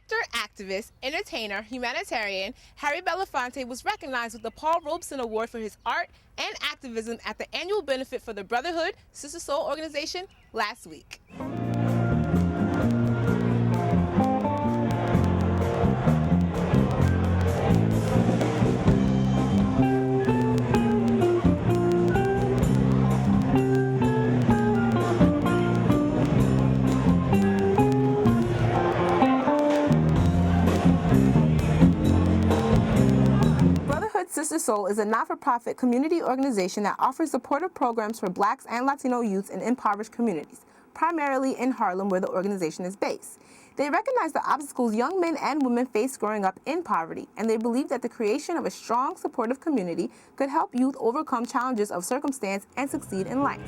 Actor, activist, entertainer, humanitarian, Harry Belafonte was recognized with the Paul Robeson Award for his art and activism at the annual benefit for the Brotherhood SisterSol organization last week. Brotherhood SisterSol is a not-for-profit community organization that offers supportive programs for Blacks and Latino youths in impoverished communities, primarily in Harlem, where the organization is based. They recognize the obstacles young men and women face growing up in poverty, and they believe that the creation of a strong, supportive community could help youth overcome challenges of circumstance and succeed in life.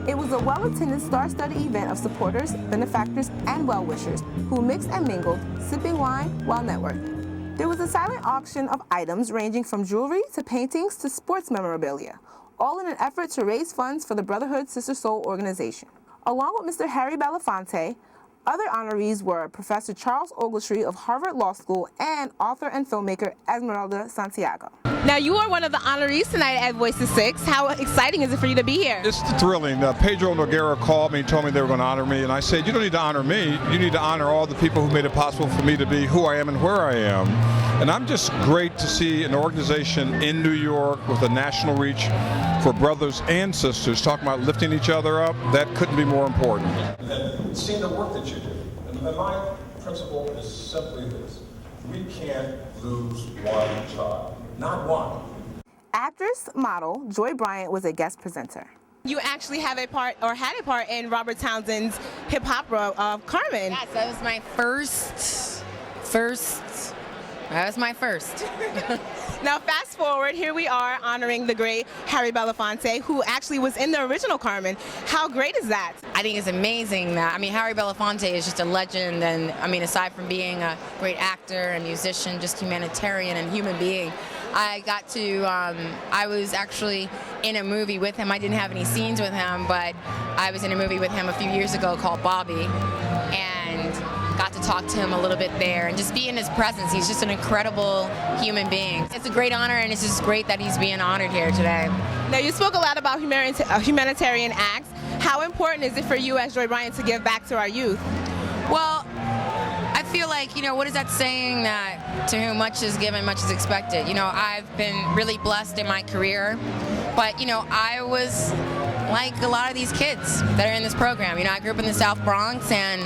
It was a well-attended, star-studded event of supporters, benefactors, and well-wishers who mixed and mingled, sipping wine while networking. There was a silent auction of items ranging from jewelry to paintings to sports memorabilia, all in an effort to raise funds for the Brotherhood SisterSol organization. Along with Mr. Harry Belafonte, other honorees were Professor Charles Ogletree of Harvard Law School and author and filmmaker Esmerelda Santiago. Now, you are one of the honorees tonight at Voices 6. How exciting is it for you to be here? It's thrilling. Pedro Noguera called me and told me they were going to honor me, and I said, you don't need to honor me. You need to honor all the people who made it possible for me to be who I am and where I am. And I'm just great to see an organization in New York with a national reach for brothers and sisters talking about lifting each other up. That couldn't be more important. And seeing the work that you do. And my principle is simply this. We can't lose one child. Not one. Actress, model, Joy Bryant was a guest presenter. You actually have a part, or had a part, in Robert Townsend's hip opera of Carmen. Yes, that was my first. That was my first. Now, fast forward, here we are honoring the great Harry Belafonte, who actually was in the original Carmen. How great is that? I think it's amazing that, Harry Belafonte is just a legend, and aside from being a great actor and musician, just humanitarian and human being. I was actually in a movie with him. I didn't have any scenes with him, but I was in a movie with him a few years ago called Bobby, and got to talk to him a little bit there and just be in his presence. He's just an incredible human being. It's a great honor, and it's just great that he's being honored here today. Now, you spoke a lot about humanitarian acts. How important is it for you as Joy Bryant to give back to our youth? Well, I feel like, what is that saying that to whom much is given, much is expected? I've been really blessed in my career, but, I was like a lot of these kids that are in this program. I grew up in the South Bronx, and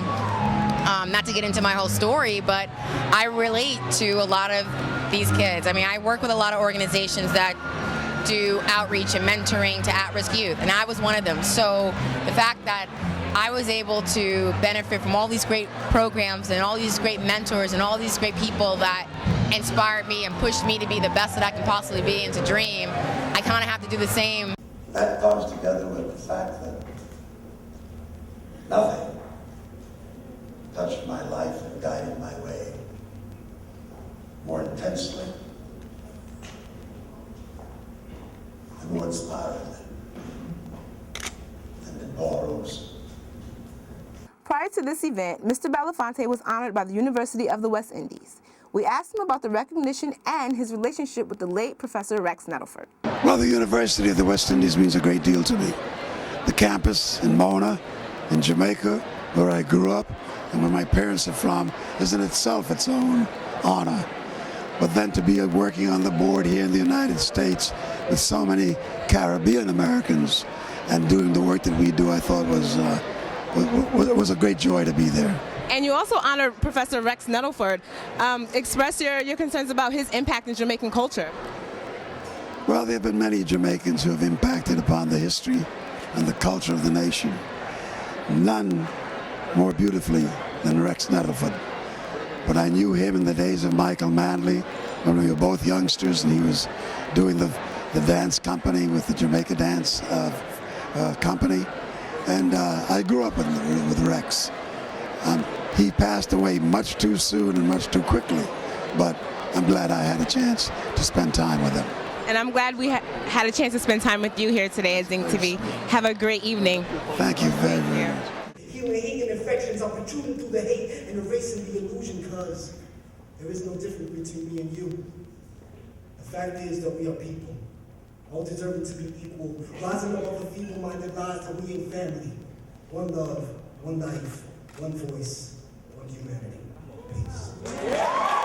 not to get into my whole story, but I relate to a lot of these kids. I work with a lot of organizations that do outreach and mentoring to at-risk youth, and I was one of them. So the fact that I was able to benefit from all these great programs and all these great mentors and all these great people that inspired me and pushed me to be the best that I can possibly be and to dream, I kind of have to do the same. That comes together with the fact that nothing touched my life and guided my way more intensely than what inspired than Paul Robeson. Prior to this event, Mr. Belefonte was honored by the University of the West Indies. We asked him about the recognition and his relationship with the late Professor Rex Nettleford. Well, the University of the West Indies means a great deal to me. The campus in Mona, in Jamaica, where I grew up, and where my parents are from, is in itself its own honor. But then to be working on the board here in the United States with so many Caribbean Americans and doing the work that we do, I thought was a great joy to be there. And you also honored Professor Rex Nettleford. Express your concerns about his impact in Jamaican culture. Well, there have been many Jamaicans who have impacted upon the history and the culture of the nation. None more beautifully than Rex Nettleford. But I knew him in the days of Michael Manley, when we were both youngsters, and he was doing the dance company with the Jamaica Dance Company. And I grew up with Rex. He passed away much too soon and much too quickly, but I'm glad I had a chance to spend time with him. And I'm glad we had a chance to spend time with you here today at Zing TV. Have a great evening. Thank you very much. feeling hate and infections are protruding through the hate and erasing the illusion, cause there is no difference between me and you. The fact is that we are people, all deserving to be equal, rising above the feeble-minded lies that we ain't family. One love, one life, one voice, one humanity. Peace.